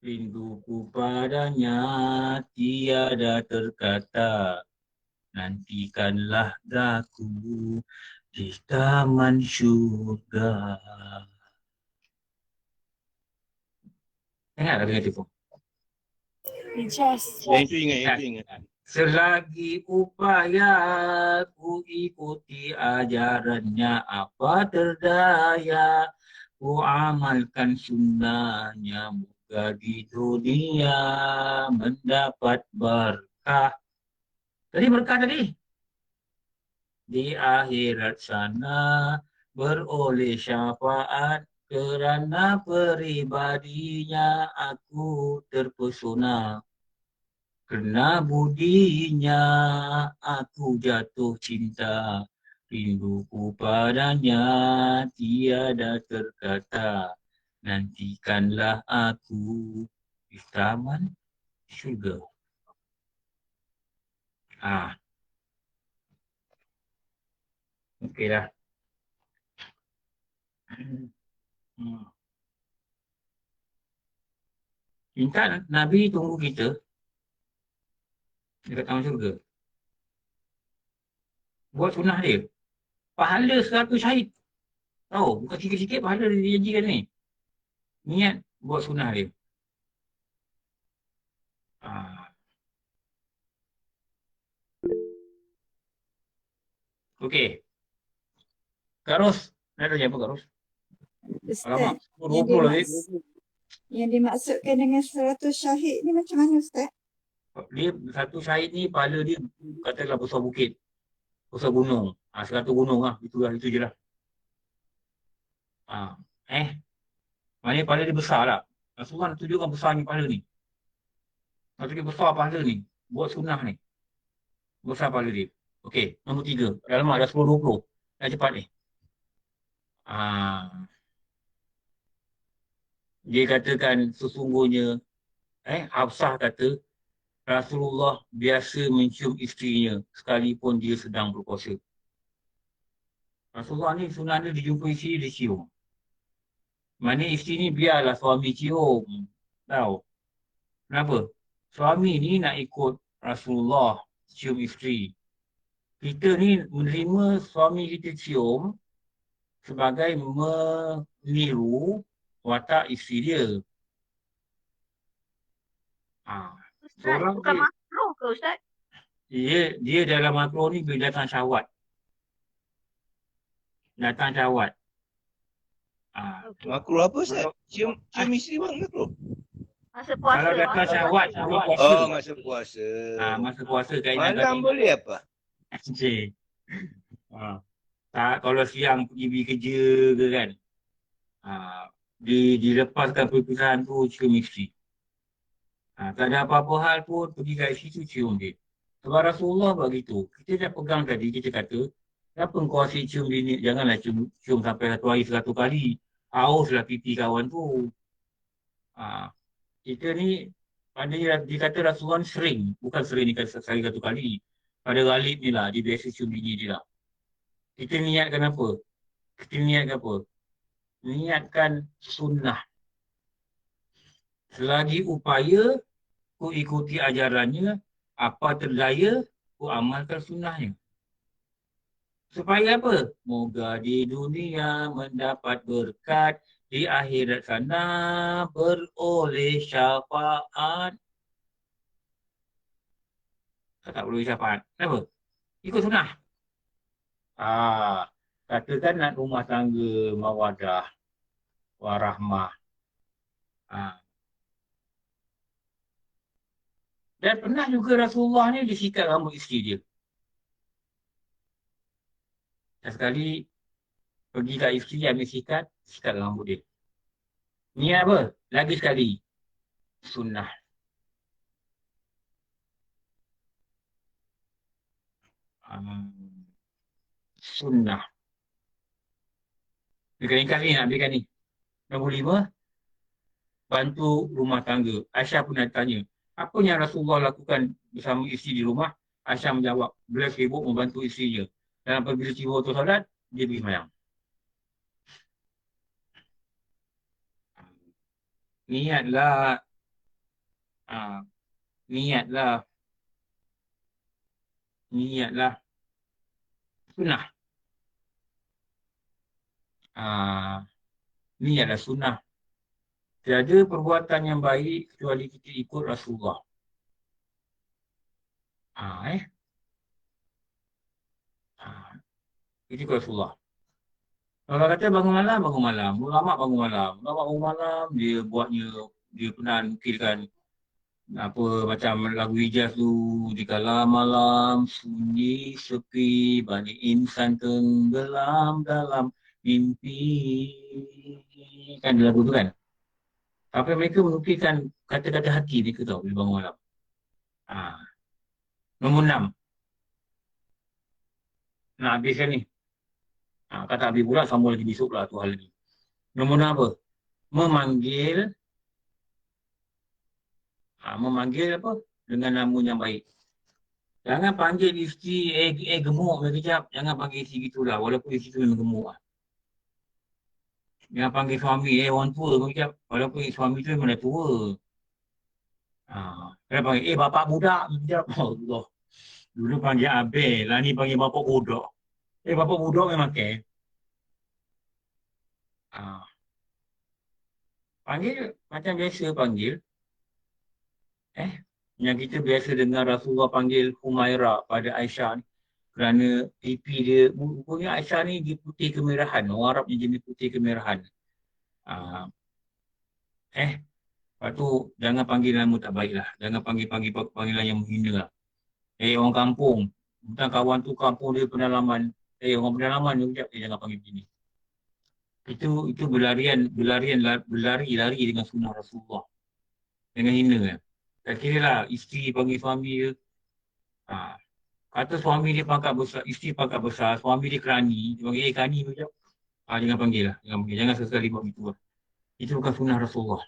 Rinduku padanya tiada terkata, nantikanlah daku di taman syurga. Ingat tak dengar tipu? Yang itu ingat. Selagi upaya ku ikuti ajarannya, apa terdaya ku amalkan sunnahnya, moga di dunia mendapat berkah. Tadi berkah tadi. Di akhirat sana beroleh syafaat, kerana peribadinya aku terpesona, kena budinya aku jatuh cinta, rinduku padanya tiada terkata, nantikanlah aku di taman syurga. Okeylah. Minta Nabi tunggu kita dekat taman syurga. Buat sunnah dia. Pahala 100 syahid. Tahu, bukan sikit-sikit pahala dia dijanjikan ni. Niat buat sunnah dia. Okey. Kak Ros, nak tanya apa Kak Ros? Alamak, Ustaz, 20 lagi. yang dimaksudkan dengan 100 syahid ni macam mana Ustaz? Dia satu syahid ni pahala dia katakanlah besar bukit, besar gunung. 100 gunung lah, itu je lah. Maknanya pahala dia besar lah. Rasulullah tunjukkan besarnya pahala ni. Maksudnya besar pahala ni. Buat sunnah ni. Besar pahala dia. Okey, nombor 3. Dalam ada 10-20. Dah cepat ni. Dia katakan sesungguhnya, Hafsah kata, Rasulullah biasa mencium isterinya sekalipun dia sedang berpuasa. Rasulullah ni sunnah dia dijumpa isteri, dia cium. Mana isteri ni biarlah suami cium. Tahu? Kenapa? Suami ni nak ikut Rasulullah cium isteri. Kita ni menerima suami kita cium sebagai meniru watak isteri dia. Ustaz, Seorang bukan dia, makruh ke Ustaz? dia dalam makro ni bila datang syahwat. Datang syahwat. Makruh apa Ustaz? Cium isteri bang makruh? Masa puasa. Kalau datang syahwat, sama puasa. Oh, masa puasa. Masa puasa kaedah Malam boleh apa? Cik. Tak, kalau siang pergi kerja ke kan. Dilepaskan perpisahan tu cium isteri. Tak ada apa-apa hal pun pergi kat isteri tu cium dia. Sebab Rasulullah buat gitu. Kita dah pegang tadi, kita kata, kenapa kau asyik cium bini? Janganlah cium sampai 1 hari 100 kali. Hauslah pipi kawan tu. Kita ni, dikata Rasulullah sering. Bukan sering ni kata sehari 1 kali. Pada Ghalib ni lah, dia biasa cium bini dia lah. Kita niatkan apa? Kita niatkan apa? Niatkan sunnah. Selagi upaya, ku ikuti ajarannya, apa terdaya, ku amalkan sunnahnya. Supaya apa? Moga di dunia mendapat berkat, di akhirat sana beroleh syafaat. Tak perlu syafaat. Kenapa? Ikut sunnah. Katakan nak rumah tangga mawadah, warahmah. Dan pernah juga Rasulullah ni disikat rambut isteri dia. Dan sekali pergi kat isteri ambil sikat rambut dia. Niat apa? Lagi sekali. Sunnah. Sunnah. Ringkas ni nak ambilkan ni. Nombor 5. Bantu rumah tangga. Aisyah pun nak tanya. Apa yang Rasulullah lakukan bersama isteri di rumah? Aisyah menjawab, beliau sibuk membantu isterinya. Dan apabila tiba waktu solat, dia pergi sembahyang. Niatlah. Niatlah. Sunnah. Niatlah sunnah. Tiada perbuatan yang baik kecuali kita ikut Rasulullah. Kita ikut Rasulullah. Kalau kata bangun malam, bangun malam. Ulama bangun malam. Ulama bangun malam, dia buatnya, dia pernah nukilkan macam lagu Hijaz tu. Di kala malam, sunyi, sepi, banyak insan tenggelam dalam mimpi. Kan lagu tu kan? Sampai mereka menukilkan kata-kata hati mereka tahu bila bangun malam. Nombor 6. Nak habiskan ni. Kata habis pula, sambung lagi besok lah tu hal ni. Nombor 6 apa? Memanggil. Memanggil apa? Dengan nama yang baik. Jangan panggil isteri, gemuk kejap. Jangan panggil isteri gitulah. Walaupun isteri tu memang gemuk lah. Jangan panggil suami, orang tua kejap. Walaupun suami tu memang dah tua. Jangan panggil, bapak budak kejap. Allah. Dulu panggil Abel, lah ni panggil bapak budak. Bapak budak memang ke. Panggil macam biasa panggil. Yang kita biasa dengar Rasulullah panggil Humaira pada Aisyah ni. Kerana pipi dia, rupanya Aisyah ni dia putih kemerahan. Orang Arab ni jenis putih kemerahan. Lepas tu jangan panggil nama tak baik lah. Jangan panggil panggilan yang menghina lah. Orang kampung. Bukan kawan tu kampung dia pendalaman. Orang pendalaman dia kejap, jangan panggil begini. Itu berlari dengan sunnah Rasulullah. Jangan hina kan. Tak kira lah isteri panggil suami dia. Kata suami dia pangkat besar, isteri pangkat besar, suami dia kerani, dia panggil kerani macam. Jangan panggil lah, jangan panggil. Jangan sekali buat begitu lah. Itu bukan sunnah Rasulullah.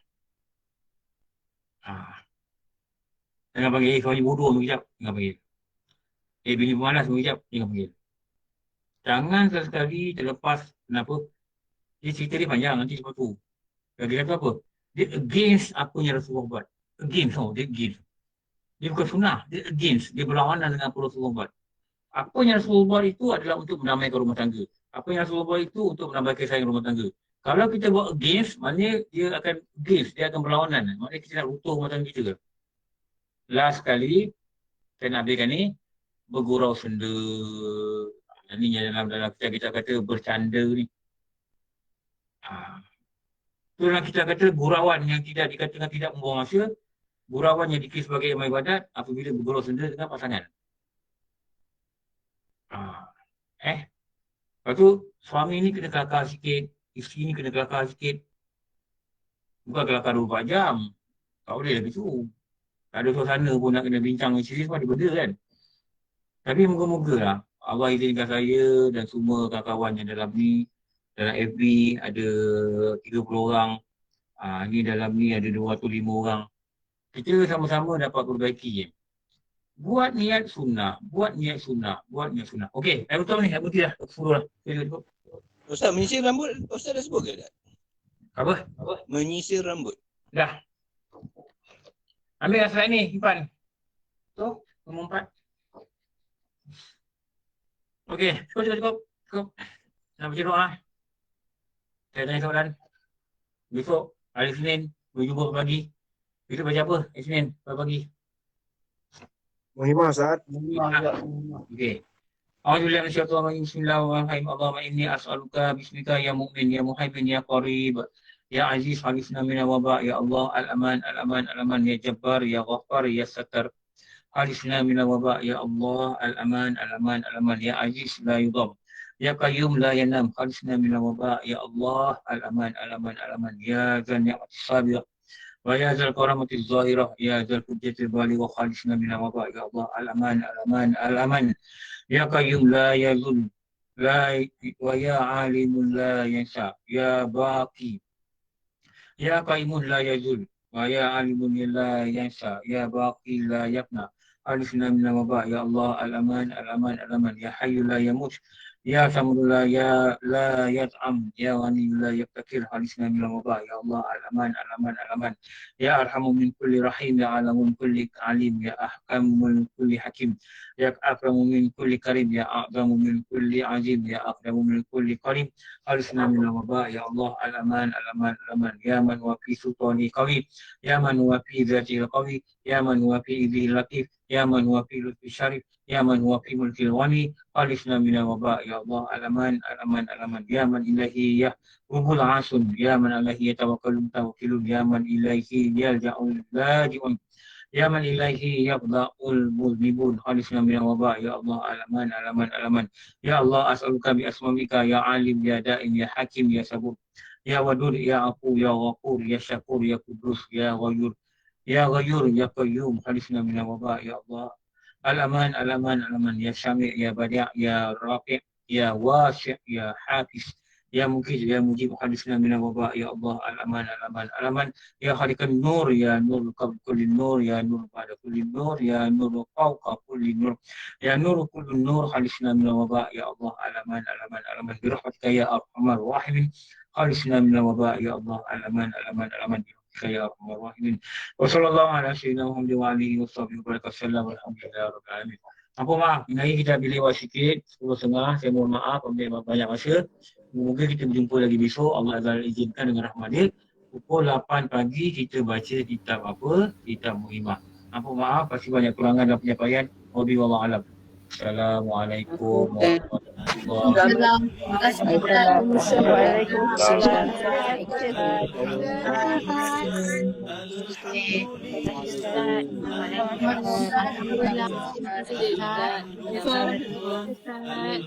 Jangan panggil suami bodoh sekejap, jangan panggil. Bini pemalas sekejap, jangan panggil. Jangan sekali terlepas, kenapa? Dia cerita dia panjang nanti sebab tu. Dia kata apa? Dia against apa yang Rasulullah buat. Against, dia against. Dia bukan sunnah, dia against. Dia berlawanan dengan apa Rasulullah buat. Apa yang Rasulullah buat itu adalah untuk menamaikan rumah tangga. Apa yang Rasulullah buat itu untuk menambah kesayang rumah tangga. Kalau kita buat against, maknanya dia akan against, dia akan berlawanan. Maknanya kita nak runtuh rumah tangga kita. Last sekali, saya nak habiskan ni, bergurau senda. Ini dalam kita kata bercanda ni. Itu dalam kita kata gurauan yang tidak dikatakan tidak membuang masa. Gurauan yang dikira sebagai amal ibadat apabila bergurau senda dengan pasangan. Lepas tu, suami ni kena kelakar sikit, isteri ni kena kelakar sikit. Bukan kelakar 24 jam. Tak boleh lagi tu. Tak ada suasana pun nak kena bincang dengan isteri, sebab ada benda kan. Tapi moga-moga lah, Allah izinkan saya dan semua kawan-kawan yang dalam ni, dalam FB ada 30 orang. Ni dalam ni ada 205 orang. Kita sama-sama dapat perbaiki je. Buat niat sunnah, buat niat sunnah, buat niat sunnah. Okey, saya betul ni, saya berhenti dah. Suruh lah. Ustaz, menyisir rambut, Ustaz dah sebut ke tak? Apa? Menyisir rambut. Dah. Ambil yang slide ni, simpan. Tu, nombor 4. Okey, cukup. Nak baca doa lah. Saya tanya soalan. Besok, hari Senin, berjumpa pagi. Kita baca apa? Hari Senin, pagi. Muhimah Ustaz. Okey. A'udzubillahi minasyaitonir rajim. Bismillahirrahmanirrahim. Allahumma inni as'aluka bismika ya mu'min ya muhaimin ya qarib. Ya Aziz halisna minal waba' ya Allah al-aman al-aman al-aman ya Jabbar ya Ghaffar ya Sattar. Halisna minal waba' ya Allah al-aman al-aman al-aman ya Aziz la yudham. Ya Qayyum la yanam. Halisna minal waba' ya Allah al-aman al-aman al-aman ya Dzal ni'mati sabiqah. Wa ya Dzal karamati zahirah ya Dzal hujjatil baligh. Halisna minal waba' ya Allah al-aman al-aman al-aman ya Qayyum la yazul la wa ya Alimun la yansa ya Baqi. Ya Qaimun la yazul wa ya alimun la yansa ya baqi la yafna. Alifna min waba ya Allah al-aman al-aman al-aman ya hayyu la yamut ya samud la yat'am ya ghani la yaftakir. Alifna min waba ya Allah al-aman al-aman al-aman ya arhamu min kulli rahim ya alamu min kulli alim ya ahkamu min kulli hakim ya akramu min kulli karim ya a'zamu min kulli azim ya aqdamu min kulli karim. Alifna min waba ya Allah al-aman al-aman al-aman ya man wa fi sultani qawi ya man wa fi dzati qawi ya man wa fi idhi latif ya man wa fi lutfi syarif ya man wa fi mulki ghani. Alifna min waba ya Allah al-aman al-aman al-aman ya man ilahi ya ruhul asun ya man alahi yatawakkalun tawakkilun ya man ilaihi yalja'ul laji'un ya man ilaihi yafda'ul muzmibun. Alifna min waba ya Allah al-aman al-aman al-aman ya Allah as'aluka bi asma'ika ya alim ya da'im ya hakim ya sabur ya wadud ya afu ya ghafur ya syakur ya kudus ya ghayyur ya ghayyur ya qayyum. Alifna min waba ya Allah al-aman al-aman al-aman ya syami' ya badi' ya rafi' ya wasi' ya hafiz ya mukid ya mujib. Alifna min waba ya Allah al-aman al-aman al-aman ya khaliqan nur ya nur qabl kulli nur ya nur ba'da kulli nur ya nur fawqa kulli nur ya nur kullu nur. Alifna min waba ya Allah al-aman al-aman al-aman bi rahmatika ya arhamar rahimin. Alifna min waba ya Allah al-aman al-aman al-aman ya arhamar rahimin. Wa sallallahu ala sayyidina Muhammad wa alihi wa sahbihi wa sallam. Alhamdulillah rabbil alamin. Apa maaf, hari kita bila lewat sikit 10.30. Saya mohon maaf ambil banyak masa. Semoga kita berjumpa lagi besok. Allah Azza izinkan dengan rahmat dia. Pukul 8 pagi kita baca kitab apa? Kitab Muhimah. Apa maaf, pasti banyak kurangan dan penyampaian. Wabillahi a'lam. Assalamualaikum warahmatullahi wabarakatuh. Waalaikumsalam. Terima kasih Ustaz. Waalaikumsalam.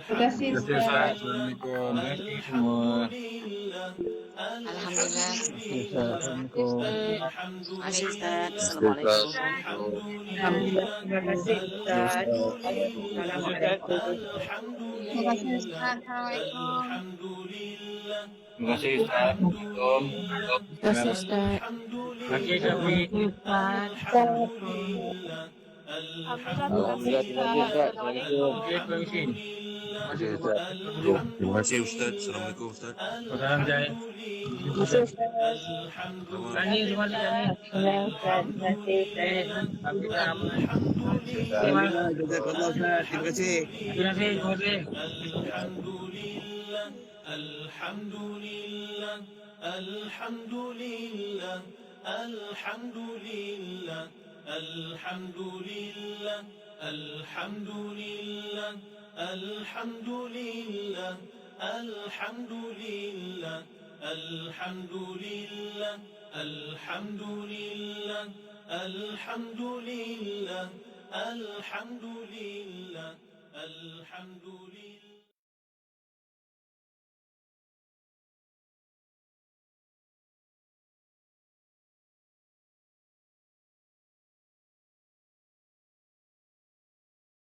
Terima kasih Ustaz. Assalamualaikum. Terima kasih semua. Alhamdulillah. Assalamualaikum. Mari Ustaz. Assalamualaikum. Alhamdulillah. Terima kasih Ustaz. Assalamualaikum. Terima kasih Ustaz. Assalamualaikum. Terima kasih Ustaz. Assalamualaikum. Terima kasih Ustaz. Terima kasih Syafi. Alhamdulillah. Okey, permisi. Terima kasih Ustaz. Terima kasih Ustaz. Assalamualaikum Ustaz. Salam Jai. Tani, terima kasih Tani. Terima kasih Ustaz. Alhamdulillah. Alhamdulillah, jazakallah Ustaz. Terima kasih. Terima kasih. Terima kasih. Alhamdulillah.